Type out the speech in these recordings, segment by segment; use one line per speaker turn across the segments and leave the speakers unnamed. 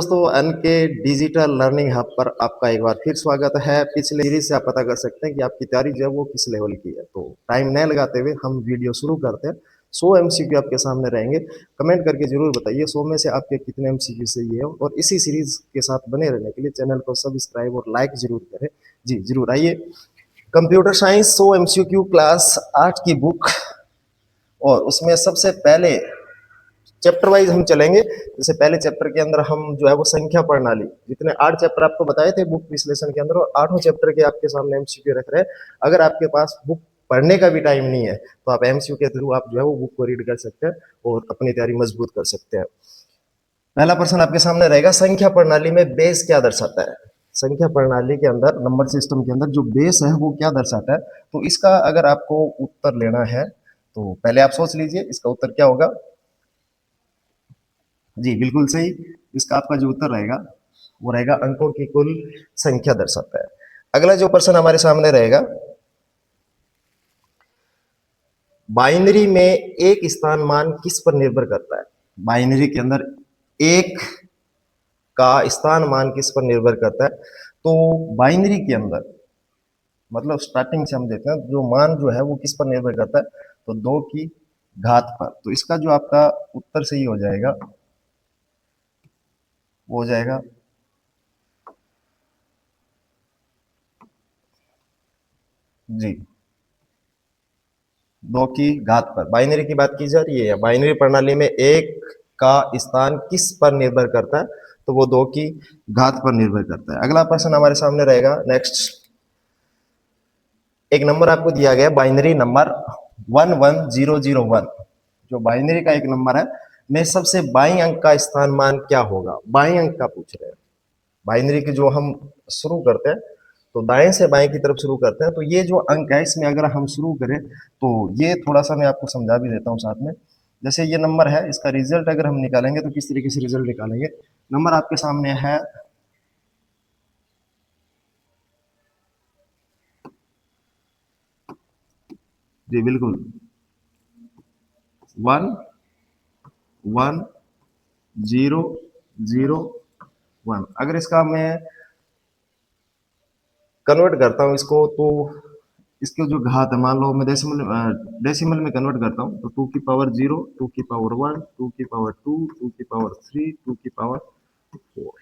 दोस्तों, अन के digital learning hub पर आपका एक बार फिर स्वागत है। पिछले सीरीज से आप पता कर सकते हैं कि आपकी तैयारी जो है वो किस लेवल की है। तो टाइम न लगाते हुए हम वीडियो शुरू करते हैं। 100 एमसीक्यू आपके सामने रहेंगे। कमेंट करके जरूर बताइए 100 में से आपके कितने एमसीक्यू सही है, और इसी सीरीज के साथ बने रहने के लिए चैनल को सब्सक्राइब और लाइक जरूर करें। जी जरूर। आइए, कंप्यूटर साइंस 100 एमसीक्यू क्लास 8 की बुक, और उसमें सबसे पहले चैप्टर वाइज हम चलेंगे। जैसे पहले चैप्टर के अंदर हम जो है वो संख्या प्रणाली, जितने 8 चैप्टर आपको बताए थे बुक विश्लेषण के अंदर, और 8वें चैप्टर के आपके सामने एमसीक्यू रख रहे हैं। अगर आपके पास बुक पढ़ने का भी टाइम नहीं है तो आप एमसीक्यू के थ्रू आप जो है वो बुक को रीड कर सकते हैं और अपनी तैयारी मजबूत कर सकते हैं। पहला प्रश्न आपके सामने रहेगा, संख्या प्रणाली में बेस क्या दर्शाता है। संख्या प्रणाली के अंदर, नंबर सिस्टम के अंदर जो बेस है वो क्या दर्शाता है। तो इसका अगर आपको उत्तर लेना है तो पहले आप सोच लीजिए इसका उत्तर क्या होगा। जी बिल्कुल सही। इसका आपका जो उत्तर रहेगा वो रहेगा अंकों की कुल संख्या दर्शाता है। अगला जो प्रश्न हमारे सामने रहेगा, बाइनरी में एक स्थान मान किस पर निर्भर करता है। बाइनरी के अंदर एक का स्थान मान किस पर निर्भर करता है। तो बाइनरी के अंदर मतलब स्टार्टिंग से हम देखते हैं जो मान जो है वो किस पर निर्भर करता है, तो 2 की घात पर। तो इसका जो आपका उत्तर सही हो जाएगा वो हो जाएगा जी 2 की घात पर। बाइनरी की बात की जा रही है। बाइनरी प्रणाली में एक का स्थान किस पर निर्भर करता है, तो वो 2 की घात पर निर्भर करता है। अगला प्रश्न हमारे सामने रहेगा नेक्स्ट। एक नंबर आपको दिया गया बाइनरी नंबर 11001, जो बाइनरी का एक नंबर है, में सबसे बाईं अंक का स्थान मान क्या होगा। बाईं अंक का पूछ रहे हैं। बाइनरी की जो हम शुरू करते हैं तो दाएं से बाएं की तरफ शुरू करते हैं। तो ये जो अंक है इसमें अगर हम शुरू करें तो ये थोड़ा सा मैं आपको समझा भी देता हूँ साथ में। जैसे ये नंबर है, इसका रिजल्ट अगर हम निकालेंगे तो किस तरीके से रिजल्ट निकालेंगे। नंबर आपके सामने है जी बिल्कुल 11001। अगर इसका मैं कन्वर्ट करता हूँ इसको, तो इसके जो घात है, मान लो मैं डेसिमल में कन्वर्ट करता हूँ, तो 2 की पावर 0, 2 की पावर 1, 2 की पावर 2, 2 की पावर 3, 2 की पावर 4।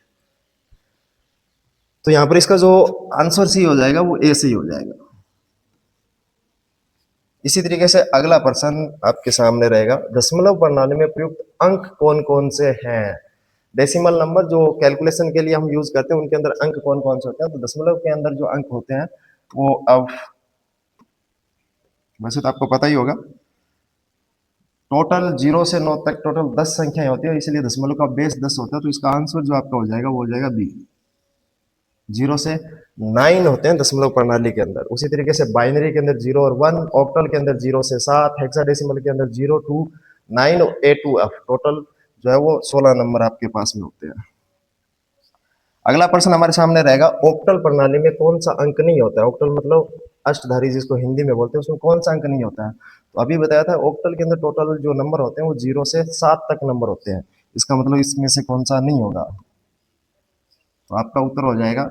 तो यहाँ पर इसका जो आंसर सी हो जाएगा वो ए सी हो जाएगा। इसी तरीके से अगला प्रश्न आपके सामने रहेगा, दशमलव प्रणाली में प्रयुक्त अंक कौन कौन से हैं। डेसिमल नंबर जो कैलकुलेशन के लिए हम यूज करते हैं उनके अंदर अंक कौन कौन से होते हैं। तो दशमलव के अंदर जो अंक होते हैं वो, अब वैसे तो आपको पता ही होगा, टोटल 0 से 9 तक टोटल 10 संख्याएं होती है, इसलिए दशमलव का बेस 10 होता है। तो इसका आंसर जो आपका हो जाएगा वो हो जाएगा बी। 0 से 9 होते हैं दशमलव प्रणाली के अंदर। उसी तरीके से बाइनरी के अंदर 0 और 1, ऑक्टल के अंदर 0 से 7, हेक्साडेसिमल के अंदर 0 2 9 A2F, टोटल जो है वो 16 नंबर आपके पास में होते हैं। अगला प्रश्न हमारे सामने रहेगा, ऑक्टल प्रणाली में कौन सा अंक नहीं होता है। ऑक्टल मतलब अष्टधारी जिसको हिंदी में बोलते हैं, उसमें कौन सा अंक नहीं होता है। तो अभी बताया था ऑक्टल के अंदर टोटल जो नंबर होते हैं वो 0 से 7 तक नंबर होते हैं। इसका मतलब इसमें से कौन सा नहीं होगा। तो आपका उत्तर हो जाएगा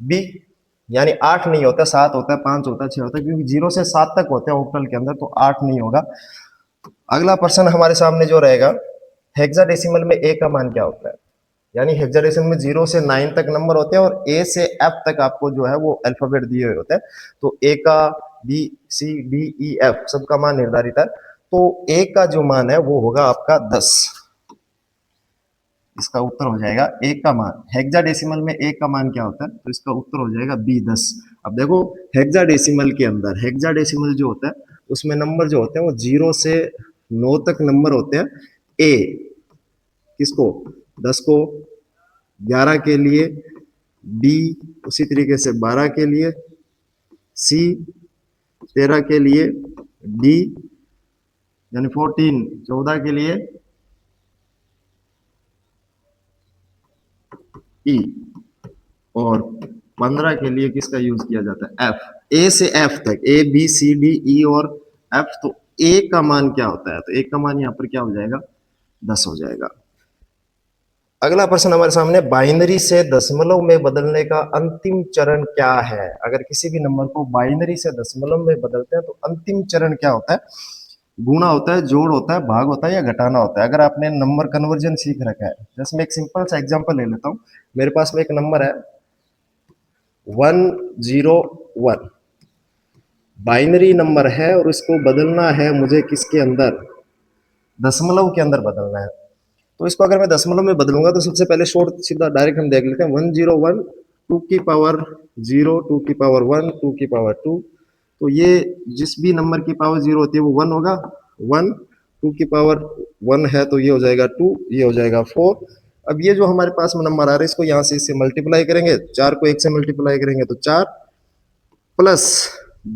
बी, यानी 8 नहीं होता, 7 होता है, 5 होता है, 6 होता है, क्योंकि 0 से 7 तक होते हैं ऑक्टल के अंदर, तो 8 नहीं होगा। अगला प्रश्न हमारे सामने जो रहेगा, हेक्साडेसिमल में ए का मान क्या होता है। यानी हेक्साडेसिमल में 0 से 9 तक नंबर होते हैं और ए से एफ तक आपको जो है वो अल्फाबेट दिए हुए होते हैं। तो ए का B C D E F सबका मान निर्धारित है। तो ए का जो मान है वो होगा आपका 10। इसका उत्तर हो जाएगा एक का मान। हेक्साडेसिमल में एक का मान क्या होता है, तो इसका उत्तर हो जाएगा बी 10। अब देखो हेक्साडेसिमल के अंदर, हेक्साडेसिमल जो होता है उसमें नंबर जो होते हैं वो 0 से 9 तक नंबर होते हैं। ए किसको, 10 को, 11 के लिए, बी उसी तरीके से 12 के लिए, सी 13 के लिए, डी यानी 14 के लिए, ई और 15 के लिए किसका यूज किया जाता है, एफ। ए से एफ तक, ए बी सी डी ई और एफ। तो ए का मान क्या होता है, तो ए का मान यहाँ पर क्या हो जाएगा 10 हो जाएगा। अगला प्रश्न हमारे सामने, बाइनरी से दशमलव में बदलने का अंतिम चरण क्या है? अगर किसी भी नंबर को बाइनरी से दशमलव में बदलते हैं तो अंतिम चरण क्या होता है? गुणा होता है, जोड़ होता है, भाग होता है या घटाना होता है? अगर आपने नंबर कन्वर्जन सीख रखा है, जैसे मैं एक सिंपल सा एग्जांपल ले लेता हूं। मेरे पास में एक नंबर है 101, बाइनरी नंबर है और इसको बदलना है मुझे किसके अंदर? दशमलव के अंदर बदलना है। तो इसको अगर मैं दशमलव में बदलूंगा तो सबसे पहले शॉर्ट सीधा डायरेक्ट हम देख लेते हैं। 101, 2 की पावर 0, 2 की पावर 1, 2 की पावर 2। तो ये जिस भी नंबर की पावर 0 होती है वो 1 होगा। 1, 2 की पावर 1 है तो ये हो जाएगा 2, ये हो जाएगा 4। अब ये जो हमारे पास में नंबर आ रहा है इसको यहाँ से इससे मल्टीप्लाई करेंगे, 4 को 1 से मल्टीप्लाई करेंगे तो 4, प्लस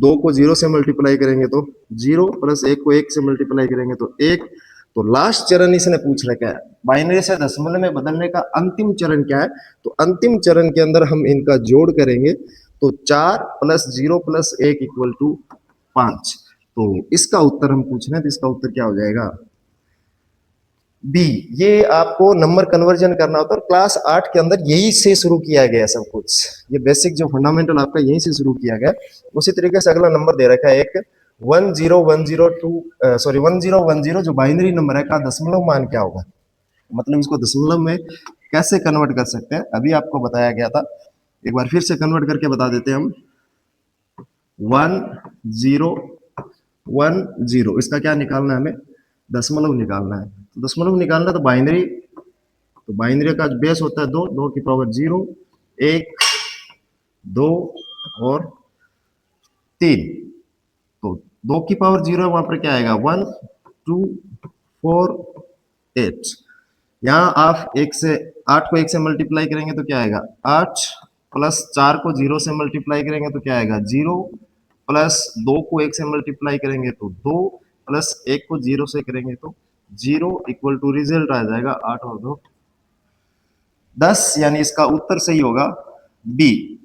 2 को 0 से मल्टीप्लाई करेंगे तो 0, प्लस 1 को 1 से मल्टीप्लाई करेंगे तो 1। तो लास्ट चरण इसने पूछ रखा है, बाइनरी से दशमलव में बदलने का अंतिम चरण क्या है? तो अंतिम चरण के अंदर हम इनका जोड़ करेंगे तो 4 प्लस 0 प्लस 1 इक्वल टू 5। तो इसका उत्तर हम पूछ रहे हैं, तो इसका उत्तर क्या हो जाएगा? बी। ये आपको नंबर कन्वर्जन करना होता है और क्लास 8 के अंदर यही से शुरू किया गया सब कुछ। ये बेसिक जो फंडामेंटल आपका यहीं से शुरू किया गया। उसी तरीके से अगला नंबर दे रखा है एक 10102, सॉरी 1010 जो बाइनरी नंबर है का दशमलव मान क्या होगा? मतलब इसको दशमलव में कैसे कन्वर्ट कर सकते हैं, अभी आपको बताया गया था। एक बार फिर से कन्वर्ट करके बता देते हैं हम। 1010, इसका क्या निकालना है हमें? दशमलव निकालना है। तो दशमलव निकालना तो बाइनरी का बेस होता है 2, 2 की पावर 0, 1, 2 और 3। तो 2 की पावर 0 वहां पर क्या आएगा? 1, 2, 4, 8। यहाँ आप 1 से 8 को 1 से मल्टीप्लाई करेंगे तो क्या आएगा? 8, प्लस 4 को 0 से मल्टीप्लाई करेंगे तो क्या आएगा? 0, प्लस 2 को 1 से मल्टीप्लाई करेंगे तो 2, प्लस 1 को 0 से करेंगे तो 0 इक्वल टू रिजल्ट आ जाएगा 8 और 2 10। यानी इसका उत्तर सही होगा बी।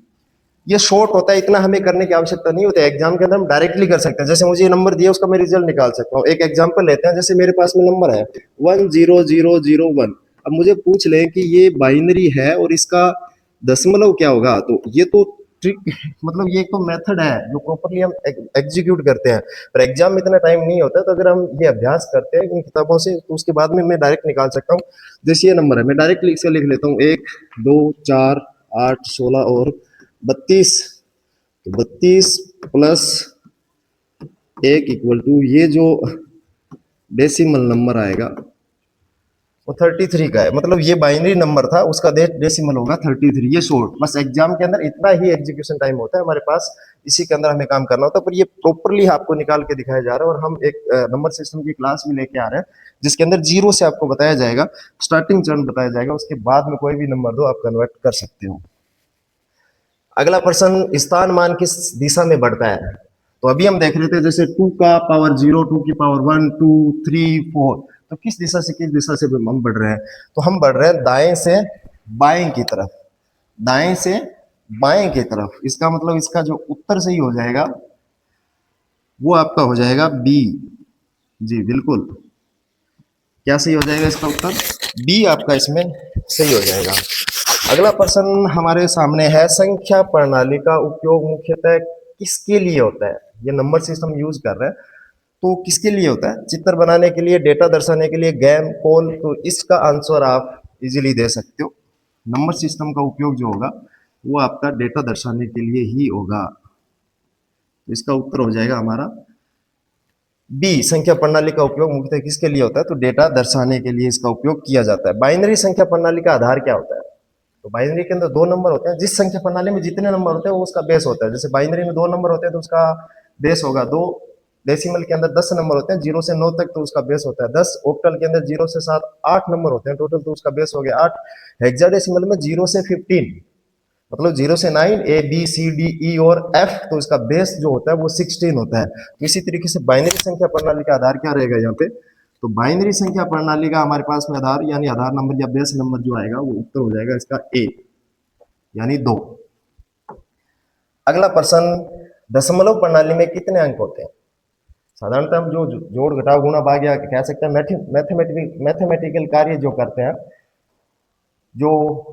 ये शॉर्ट होता है, इतना हमें करने की आवश्यकता नहीं होती है। एग्जाम के अंदर हम डायरेक्टली कर सकते हैं। जैसे मुझे ये नंबर दिया उसका मैं रिजल्ट निकाल सकता हूँ। एक एग्जांपल लेते हैं, जैसे मेरे पास में नंबर है 10001। अब मुझे पूछ लें कि ये बाइनरी है और इसका दशमलव क्या होगा, तो ये तो ट्रिक मतलब ये तो मेथड है जो प्रॉपरली हम एग्जीक्यूट करते हैं, पर एग्जाम में इतना टाइम नहीं होता। तो अगर हम ये अभ्यास करते हैं इन किताबों से तो उसके बाद में मैं डायरेक्ट निकाल सकता हूँ। जैसे ये नंबर है, मैं डायरेक्टली इसे लिख लेता हूँ 1, 2, 4, 8, 16 और 32। तो 32 प्लस 1 इक्वल टू ये जो डेसिमल नंबर आएगा वो 33 का है। मतलब ये बाइनरी नंबर था, उसका डेसिमल होगा 33। ये शॉर्ट, बस एग्जाम के अंदर इतना ही एग्जीक्यूशन टाइम होता है हमारे पास, इसी के अंदर हमें काम करना होता है। पर ये प्रॉपरली आपको निकाल के दिखाया जा रहा है। और हम एक नंबर सिस्टम की क्लास भी लेके आ रहे हैं जिसके अंदर 0 से आपको बताया जाएगा, स्टार्टिंग चरण बताया जाएगा, उसके बाद में कोई भी नंबर दो आप कन्वर्ट कर सकते हो। अगला प्रश्न, स्थान मान किस दिशा में बढ़ता है? तो अभी हम देख रहे थे जैसे 2 का पावर 0, 2 की पावर 1, 2, 3, 4, तो किस दिशा से हम बढ़ रहे हैं? तो हम बढ़ रहे हैं दाएं से बाएं की तरफ, दाएं से बाएं की तरफ। इसका मतलब इसका जो उत्तर सही हो जाएगा वो आपका हो जाएगा बी। जी बिल्कुल, क्या सही हो जाएगा इसका उत्तर? बी आपका इसमें सही हो जाएगा। अगला प्रश्न हमारे सामने है, संख्या प्रणाली का उपयोग मुख्यतः किसके लिए होता है? ये नंबर सिस्टम यूज कर रहे हैं तो किसके लिए होता है? चित्र बनाने के लिए, डेटा दर्शाने के लिए, गेम, कॉल? तो इसका आंसर आप इजीली दे सकते हो। नंबर सिस्टम का उपयोग जो होगा वो आपका डेटा दर्शाने के लिए ही होगा। तो इसका उत्तर हो जाएगा हमारा बी। संख्या प्रणाली का उपयोग मुख्यतः किसके लिए होता है? तो डेटा दर्शाने के लिए इसका उपयोग किया जाता है। बाइनरी संख्या प्रणाली का आधार क्या होता है? तो बाइनरी के अंदर 2 नंबर होते हैं। जिस संख्या प्रणाली में जितने नंबर होते हैं वो उसका बेस होता है। जैसे बाइनरी में 2 नंबर होते हैं तो उसका बेस होगा 2। डेसिमल के अंदर 10 नंबर होते हैं 0 से 9 तक, तो उसका बेस होता है 10। ऑक्टल के अंदर 0 से 7 8 नंबर होते हैं टोटल, तो उसका बेस हो गया 8। हेक्साडेसिमल में 0 से 15, मतलब 0 से 9 ए बी सी डी ई और एफ, तो इसका बेस जो होता है वो 16 होता है। तो इसी तरीके से बाइनरी संख्या प्रणाली का आधार क्या रहेगा यहाँ पे? तो बाइनरी संख्या प्रणाली का हमारे पास में आधार यानी आधार नंबर या बेस नंबर जो आएगा वो उत्तर हो जाएगा इसका ए, यानी 2। अगला प्रश्न, दशमलव प्रणाली में कितने अंक होते हैं? साधारणतः हम जो जोड़ घटाव गुणा भाग या कह सकते हैं मैथमेटिकल कार्य जो करते हैं, जो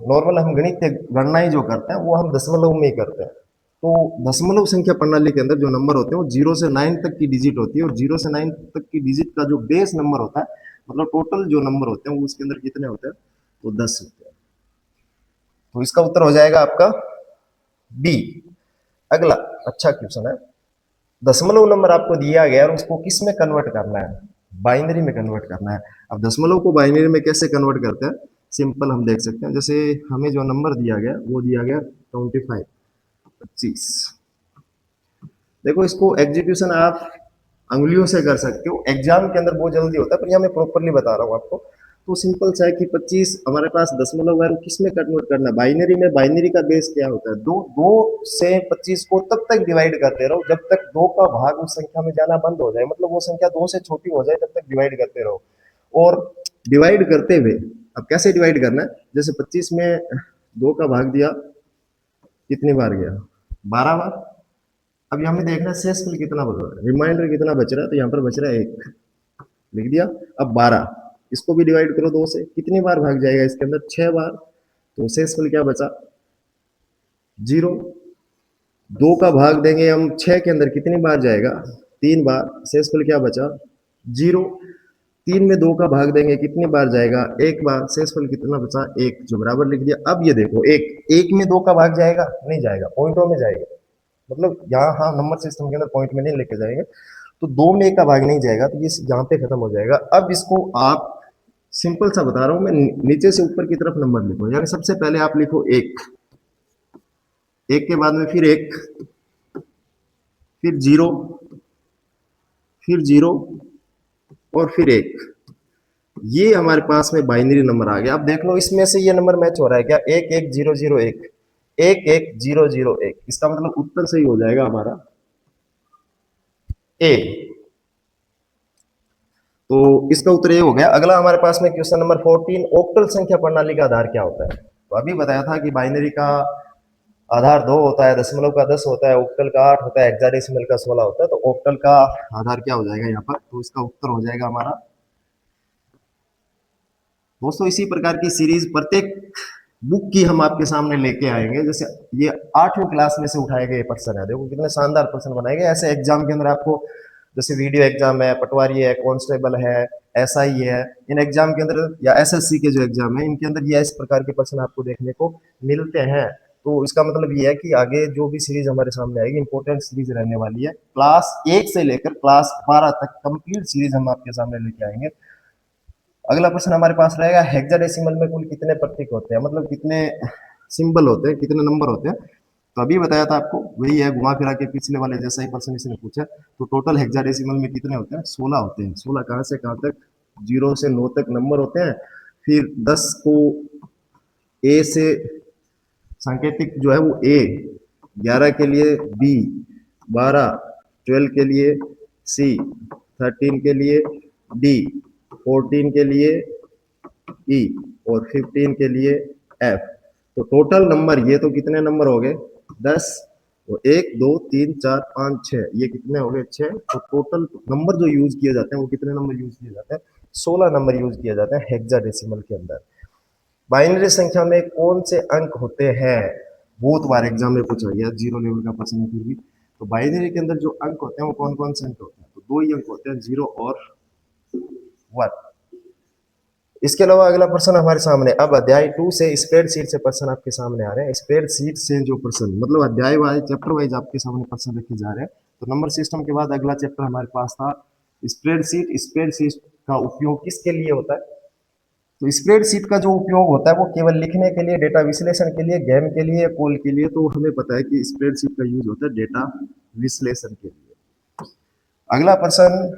नॉर्मल हम गणित गणनाएं जो करते हैं वो हम दशमलव में ही करते हैं। तो दशमलव संख्या प्रणाली के अंदर जो नंबर होते हैं वो 0 से 9 तक की डिजिट होती है, और 0 से 9 तक की डिजिट का जो बेस नंबर होता है, मतलब टोटल जो नंबर होते हैं वो उसके अंदर कितने होते हैं, तो 10 होते हैं। तो इसका उत्तर हो जाएगा आपका बी। अगला अच्छा क्वेश्चन है, दशमलव नंबर आपको दिया गया और उसको किस में कन्वर्ट करना है, बाइनरी में कन्वर्ट करना है। अब दशमलव को बाइनरी में कैसे कन्वर्ट करते हैं, सिंपल हम देख सकते हैं। जैसे हमें जो नंबर दिया गया वो दिया गया 25। देखो इसको एग्जीक्यूशन आप अंगुलियों से कर सकते हो, एग्जाम के अंदर बहुत जल्दी होता है, पर यह मैं प्रॉपरली बता रहा हूँ आपको। तो सिंपल सा है कि 25 हमारे पास दशमलव है, किस में कन्वर्ट करना है, बाइनरी में। बाइनरी का बेस क्या होता है, 2। 2 से 25 को तब तक डिवाइड करते रहो जब तक 2 का भाग उस संख्या में जाना बंद हो जाए, मतलब वो संख्या 2 से छोटी हो जाए तब तक डिवाइड करते रहो। और डिवाइड करते हुए अब कैसे डिवाइड करना है, जैसे 25 में 2 का भाग दिया, कितनी बार गया, 12 बार। अब यहाँ में देखना है शेषफल कितना बच रहा है, रिमाइंडर कितना बच रहा है, तो यहाँ पर बच रहा है 1, लिख दिया। अब 12, इसको भी डिवाइड करो 2 से, कितनी बार भाग जाएगा इसके अंदर, 6 बार। तो शेषफल क्या बचा, 0। 2 का भाग देंगे हम 6 के अंदर, कितनी बार जाएगा, 3 बार। शेषफल क्या बचा, 0। 3 में 2 का भाग देंगे, कितनी बार जाएगा, 1 बार। शेषफल कितना बचा, 1, जो बराबर लिख दिया। अब ये देखो, 1 में 2 का भाग जाएगा, नहीं जाएगा, पॉइंटों में जाएगा, मतलब यहाँ हाँ नंबर सिस्टम के अंदर पॉइंट में नहीं लेके जाएंगे। तो 2 में 1 का भाग नहीं जाएगा, तो ये यहाँ पे खत्म हो जाएगा। अब इसको आप सिंपल सा बता रहा हूं मैं, नीचे से ऊपर की तरफ नंबर लिखो, यानी सबसे पहले आप लिखो 1, 1 के बाद में फिर 1, फिर 0, फिर 0 और फिर 1। ये हमारे पास में बाइनरी नंबर आ गया। अब देख लो इसमें से ये नंबर मैच हो रहा है क्या, 1 1 0 0 1, 1 1 0 0 1। इसका मतलब उत्तर सही हो जाएगा हमारा ए। तो इसका उत्तर ये हो गया। अगला हमारे पास में क्वेश्चन नंबर 14, ऑक्टल संख्या प्रणाली का आधार क्या होता है। तो अभी बताया था कि बाइनरी का आधार 2 होता है, दशमलव का 10 होता है, ऑक्टल का 8 होता है, हेक्साडेसिमल का 16 होता है। तो ऑक्टल का आधार क्या हो जाएगा यहाँ पर, तो इसका उत्तर हो जाएगा हमारा। दोस्तों इसी प्रकार की सीरीज प्रत्येक बुक की हम आपके सामने लेके आएंगे। जैसे ये 8वीं क्लास में से उठाए गए प्रश्न है, देखो कितने शानदार प्रश्न बनाए गए। ऐसे एग्जाम के अंदर आपको, जैसे वीडियो एग्जाम है, पटवारी है, कांस्टेबल है, एसआई है, इन एग्जाम के अंदर या एसएससी के जो एग्जाम है इनके अंदर ये इस प्रकार के प्रश्न आपको देखने को मिलते हैं। तो इसका मतलब ये है कि आगे जो भी सीरीज हमारे सामने आएगी इंपॉर्टेंट सीरीज रहने वाली है। क्लास 1 से लेकर क्लास 12 तक कंप्लीट सीरीज हम आपके सामने लेके आएंगे। अगला प्रश्न हमारे पास रहेगा, हेक्साडेसिमल में कुल कितने प्रतीक होते हैं, मतलब कितने सिंबल होते हैं, कितने नंबर होते हैं। तो अभी बताया था आपको, वही है घुमा फिरा के पिछले वाले जैसा ही प्रश्न इसने पूछा। तो टोटल हेक्साडेसिमल में कितने होते हैं, 16 होते हैं। 16 कहाँ से कहाँ तक, 0 से 9 तक नंबर होते हैं। फिर 10 को ए से सांकेतिक जो है वो ए, 11 के लिए बी, 12 12 के लिए सी, 13 के लिए डी, 14 के लिए ई और 15 के लिए एफ। तो टोटल नंबर ये तो कितने नंबर हो गए, 10। तो 1 2 3 4 5 6, ये कितने हो गए, 6। तो टोटल नंबर जो यूज किए जाते हैं वो कितने नंबर यूज किए जाते हैं, 16 नंबर यूज किए जाते हैं हेक्साडेसिमल के अंदर। बाइनरी संख्या में कौन से अंक होते हैं, बहुत बार एग्जाम में पूछा गया, 0 लेवल का प्रश्न है फिर भी। तो बाइनरी के अंदर जो अंक होते हैं वो कौन कौन से अंक होते हैं, तो 2 ही अंक होते हैं, 0 और 1। इसके अलावा अगला प्रश्न हमारे सामने, अब अध्याय 2 से स्प्रेडशीट से प्रश्न आपके सामने आ रहे हैं। स्प्रेडशीट से जो प्रश्न, मतलब अध्याय वाइज, चैप्टर वाइज आपके सामने प्रश्न रखे जा रहे हैं। तो नंबर सिस्टम के बाद अगला चैप्टर हमारे पास था स्प्रेडशीट। स्प्रेडशीट का उपयोग किसके लिए होता है, तो स्प्रेडशीट का जो उपयोग होता है वो केवल लिखने के लिए, डेटा विश्लेषण के लिए, गेम के लिए, कॉल के लिए। तो हमें पता है कि स्प्रेडशीट का यूज होता है डेटा विश्लेषण के लिए। अगला प्रश्न,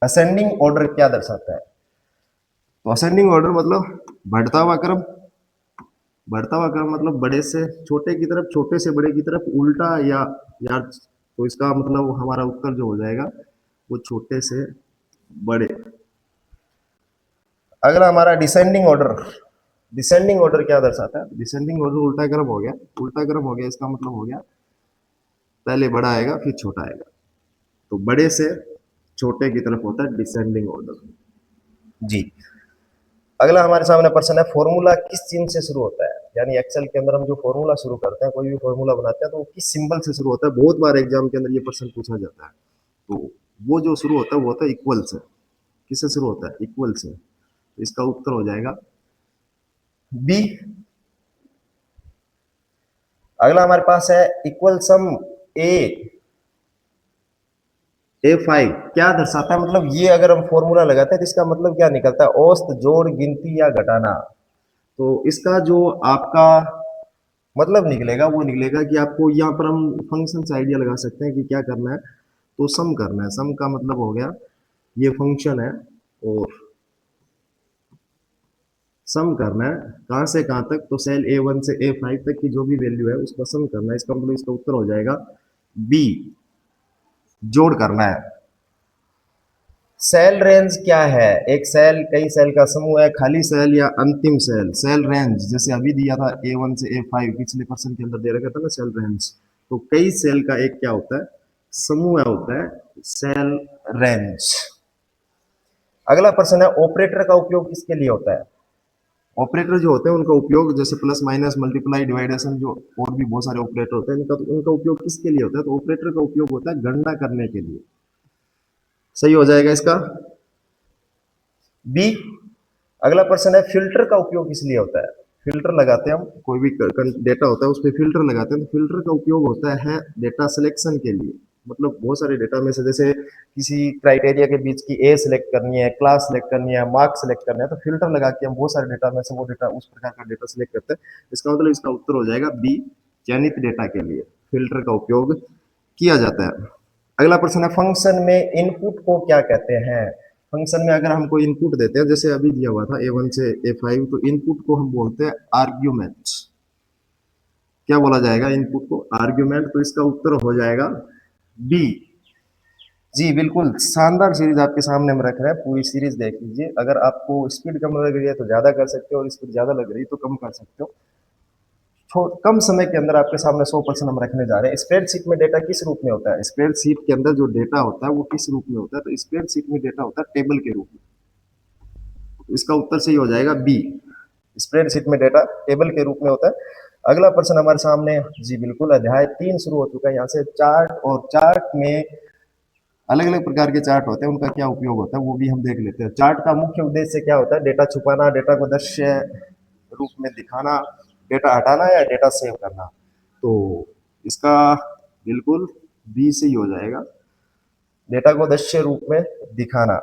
असेंडिंग ऑर्डर क्या दर्शाता है। तो असेंडिंग ऑर्डर मतलब बढ़ता हुआ क्रम। बढ़ता हुआ क्रम मतलब बड़े से छोटे की तरफ, छोटे से बड़े की तरफ, उल्टा या यार। तो इसका मतलब हमारा उत्तर जो हो जाएगा वो छोटे से बड़े। अगला हमारा डिसेंडिंग ऑर्डर। डिसेंडिंग ऑर्डर क्या दर्शाता है, डिसेंडिंग ऑर्डर उल्टा क्रम हो गया। उल्टा क्रम हो गया इसका मतलब हो गया पहले बड़ा आएगा फिर छोटा आएगा। तो बड़े से छोटे की तरफ होता है डिसेंडिंग ऑर्डर। जी, अगला हमारे सामने प्रश्न है, फॉर्मूला किस चिन्ह से शुरू होता है? यानी एक्सेल के अंदर हम जो फॉर्मूला शुरू करते हैं, कोई भी फॉर्मूला बनाते हैं, तो वो किस सिंबल से शुरू होता है? बहुत बार एग्जाम के अंदर ये प्रश्न पूछा जाता है। तो वो जो शुरू होता है वो होता है इक्वल से। किससे शुरू होता है? इक्वल से। तो इसका उत्तर हो जाएगा बी। अगला हमारे पास है इक्वल सम A5 क्या दर्शाता है? मतलब ये अगर हम फॉर्मूला लगाते हैं तो इसका मतलब क्या निकलता है? औसत, जोड़, गिनती या घटाना। तो इसका जो आपका मतलब निकलेगा वो निकलेगा कि आपको यहाँ पर हम फंक्शन से आइडिया लगा सकते हैं कि क्या करना है। तो सम करना है। सम का मतलब हो गया ये फंक्शन है और सम करना है कहां से कहां तक? तो सेल A1 से A5 तक की जो भी वैल्यू है उसका सम करना है। इसका मतलब इसका उत्तर हो जाएगा बी, जोड़ करना है। सेल रेंज क्या है? एक सेल, कई सेल का समूह है, खाली सेल या अंतिम सेल। सेल रेंज जैसे अभी दिया था A1 से A5 पिछले प्रश्न के अंदर दे रखा था ना सेल रेंज। तो कई सेल का एक क्या होता है? समूह होता है सेल रेंज। अगला प्रश्न है, ऑपरेटर का उपयोग किसके लिए होता है? ऑपरेटर जो होते हैं उनका उपयोग जैसे प्लस माइनस मल्टीप्लाई डिवाइडेशन जो और भी बहुत सारे ऑपरेटर होते हैं उनका उपयोग किसके लिए होता है? तो ऑपरेटर का उपयोग होता है गणना करने के लिए। सही हो जाएगा इसका बी। अगला प्रश्न है, फिल्टर का उपयोग किस लिए होता है? फिल्टर लगाते हैं हम, कोई भी डेटा होता है उस पर फिल्टर लगाते हैं। तो फिल्टर का उपयोग होता है डेटा सिलेक्शन के लिए। मतलब बहुत सारे डेटा में से जैसे किसी क्राइटेरिया के बीच की ए सिलेक्ट करनी है, क्लास सिलेक्ट करनी है, मार्क सिलेक्ट करना है, तो फिल्टर लगा के हम बहुत सारे डेटा में से वो डेटा उस प्रकार का डेटा सिलेक्ट करते हैं। इसका मतलब इसका उत्तर हो जाएगा बी, चयनित डेटा के लिए फिल्टर का उपयोग किया जाता है। अगला प्रश्न है, फंक्शन में इनपुट को क्या कहते हैं? फंक्शन में अगर हम कोई इनपुट देते हैं जैसे अभी दिया हुआ था A1 से A5, तो इनपुट को हम बोलते हैं आर्ग्यूमेंट। क्या बोला जाएगा इनपुट को? आर्ग्यूमेंट। तो इसका उत्तर हो जाएगा बी। जी बिल्कुल, शानदार सीरीज आपके सामने हम रख रहे हैं, पूरी सीरीज देख लीजिए। अगर आपको स्पीड कम लग रही है तो ज्यादा कर सकते हो और स्पीड ज्यादा लग रही है तो कम कर सकते हो। कम समय के अंदर आपके सामने 100% हम रखने जा रहे हैं। स्प्रेडशीट में डेटा किस रूप में होता है? स्प्रेडशीट के अंदर जो डेटा होता है वो किस रूप में होता है? तो स्प्रेडशीट में डेटा होता है टेबल के रूप में। तो इसका उत्तर सही हो जाएगा बी, स्प्रेडशीट में डेटा टेबल के रूप में होता है। अगला प्रश्न हमारे सामने, जी बिल्कुल, अध्याय 3 शुरू हो चुका है। यहाँ से चार्ट, और चार्ट में अलग अलग प्रकार के चार्ट होते हैं, उनका क्या उपयोग होता है वो भी हम देख लेते हैं। चार्ट का मुख्य उद्देश्य क्या होता है? डेटा छुपाना, डेटा को दृश्य रूप में दिखाना, डेटा हटाना या डेटा सेव करना। तो इसका बिल्कुल बी से ही हो जाएगा, डेटा को दृश्य रूप में दिखाना।